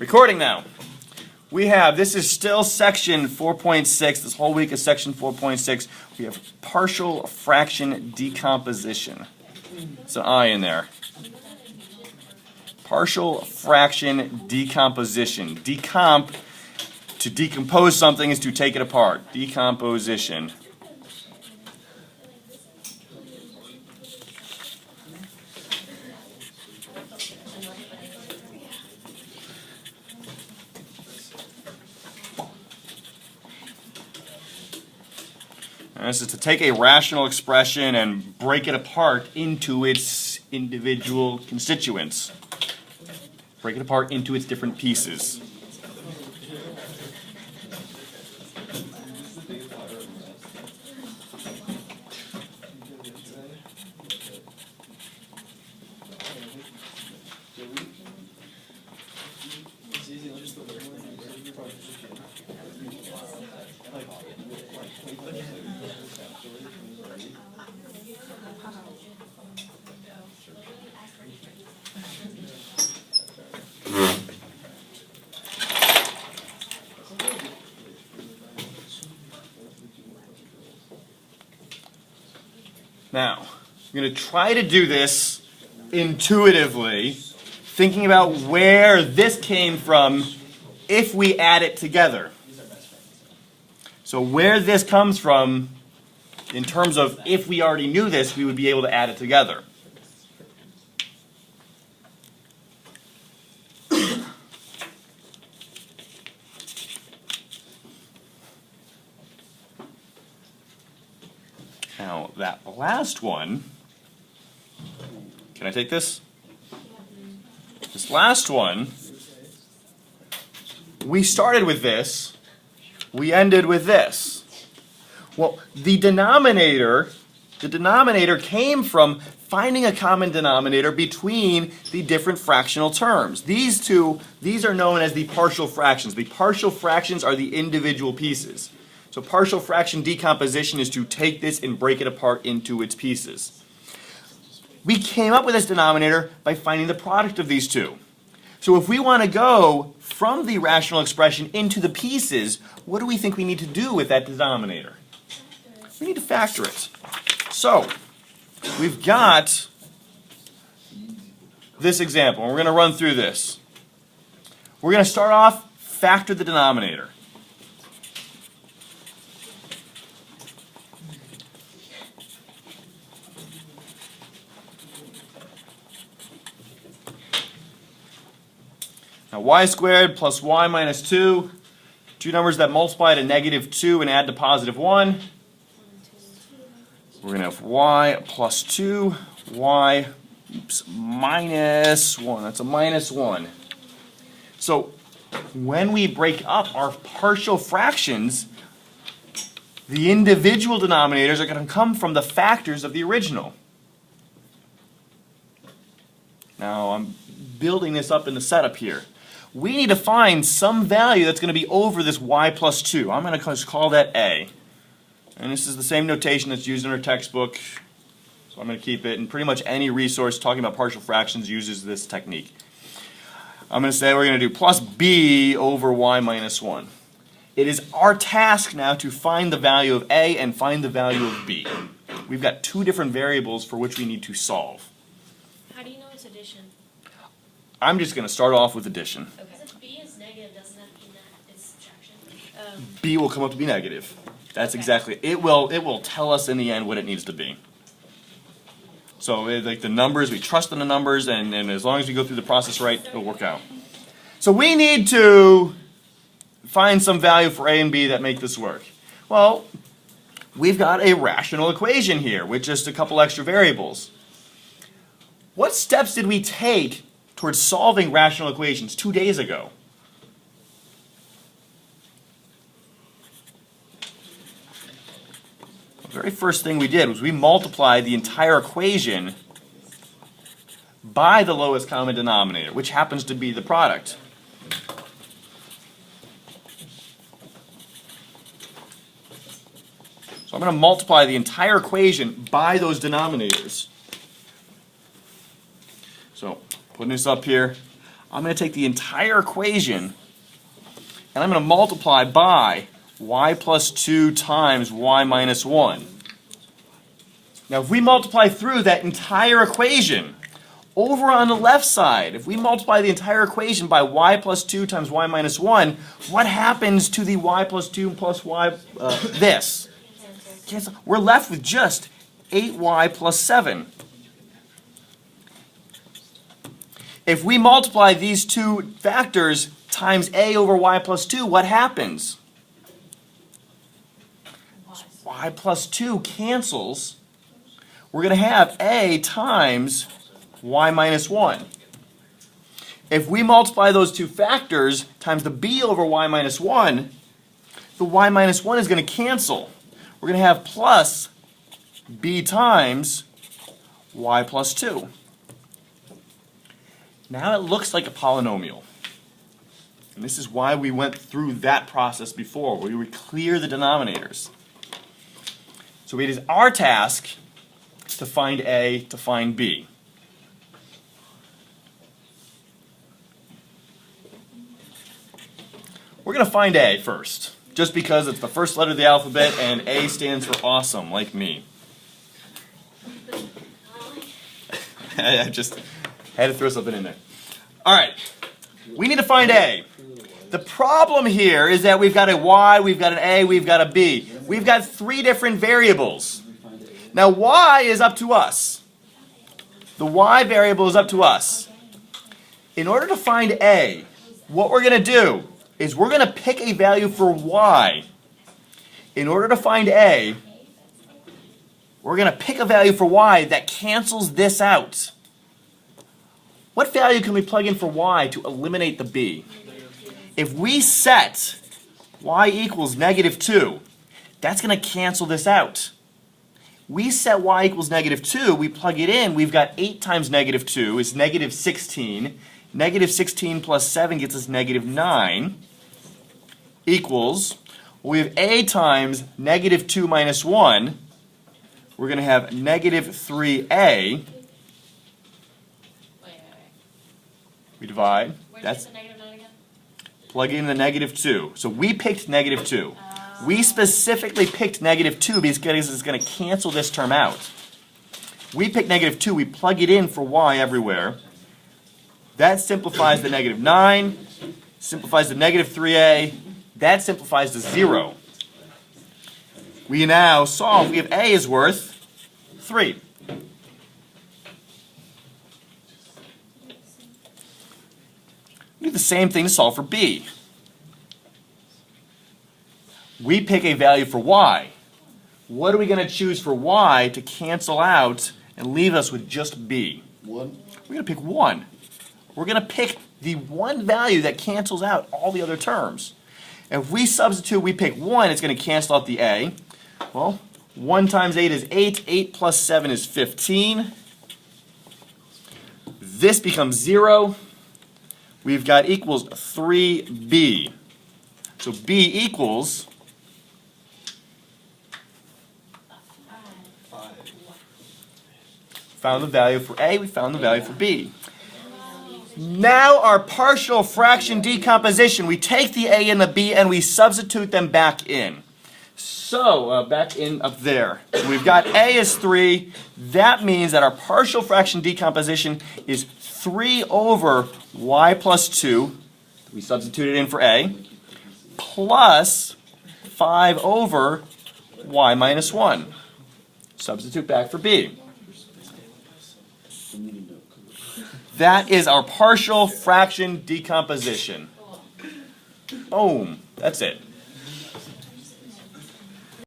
Recording now. This is still section 4.6. This whole week is section 4.6. We have partial fraction decomposition. It's an I in there. Partial fraction decomposition. To decompose something is to take it apart. Decomposition. And this is to take a rational expression and break it apart into its individual constituents. Break it apart into its different pieces. Now, I'm going to try to do this intuitively, thinking about where this came from if we add it together. So where this comes from, in terms of if we already knew this, we would be able to add it together. Now, that last one, can I take this? This last one, we started with this, we ended with this. Well, the denominator came from finding a common denominator between the different fractional terms. These are known as the partial fractions. The partial fractions are the individual pieces. So partial fraction decomposition is to take this and break it apart into its pieces. We came up with this denominator by finding the product of these two. So if we want to go from the rational expression into the pieces, what do we think we need to do with that denominator? We need to factor it. So we've got this example, and we're going to run through this. We're going to start off, factor the denominator. Now y squared plus y minus 2, two numbers that multiply to negative 2 and add to positive 1. We're going to have y plus 2, y minus 1. That's a minus 1. So when we break up our partial fractions, the individual denominators are going to come from the factors of the original. Now I'm building this up in the setup here. We need to find some value that's going to be over this y plus 2. I'm going to just call that a. And this is the same notation that's used in our textbook, so I'm going to keep it. And pretty much any resource talking about partial fractions uses this technique. I'm going to say we're going to do plus b over y minus 1. It is our task now to find the value of a and find the value of b. We've got two different variables for which we need to solve. How do you know it's addition? I'm just going to start off with addition. Okay. Since b is negative, doesn't that mean that it's subtraction? B will come up to be negative. That's exactly it. It will tell us in the end what it needs to be. So like the numbers, we trust in the numbers, and as long as we go through the process right, it'll work out. So we need to find some value for a and b that make this work. Well, we've got a rational equation here with just a couple extra variables. What steps did we take towards solving rational equations 2 days ago? The very first thing we did was we multiplied the entire equation by the lowest common denominator, which happens to be the product. So I'm going to multiply the entire equation by those denominators. So putting this up here, I'm going to take the entire equation and I'm going to multiply by y plus 2 times y minus 1. Now if we multiply through that entire equation, over on the left side, if we multiply the entire equation by y plus 2 times y minus 1, what happens to the y plus 2 plus y, this? Cancel. We're left with just 8y plus 7. If we multiply these two factors times a over y plus 2, what happens? Y plus 2 cancels. We're going to have a times y minus 1. If we multiply those two factors times the b over y minus 1, the y minus 1 is going to cancel. We're going to have plus b times y plus 2. Now it looks like a polynomial. And this is why we went through that process before, where we would clear the denominators. So it is our task to find a, to find b. We're going to find a first, just because it's the first letter of the alphabet and a stands for awesome, like me. I just had to throw something in there. All right, we need to find a. The problem here is that we've got a y, we've got an a, we've got a b. We've got three different variables. Now y is up to us. The y variable is up to us. In order to find a, what we're going to do is we're going to pick a value for y. In order to find a, we're going to pick a value for y that cancels this out. What value can we plug in for y to eliminate the b? If we set y equals -2, that's going to cancel this out. We set y equals -2, we plug it in, we've got 8 times -2 is -16. -16 plus 7 gets us -9 equals, we have a times -2 minus 1, we're going to have -3a. We divide. That's the negative 9 again? plug in the -2. So we picked -2. We specifically picked -2 because it's going to cancel this term out. We picked -2. We plug it in for y everywhere. That simplifies the -9. Simplifies the -3a. That simplifies to 0. We now solve. We have a is worth 3. We do the same thing to solve for b. We pick a value for y. What are we going to choose for y to cancel out and leave us with just b? 1. We're going to pick 1. We're going to pick the one value that cancels out all the other terms. If we substitute, we pick 1, it's going to cancel out the a. Well, 1 times 8 is 8. 8 plus 7 is 15. This becomes 0. We've got equals 3b. So b equals 5. Found the value for a, we found the value for b. Now our partial fraction decomposition. We take the a and the b and we substitute them back in. So, back in up there. So we've got a is 3. That means that our partial fraction decomposition is 3 over y plus 2. We substituted in for a. Plus 5 over y minus 1. Substitute back for b. That is our partial fraction decomposition. Boom. That's it.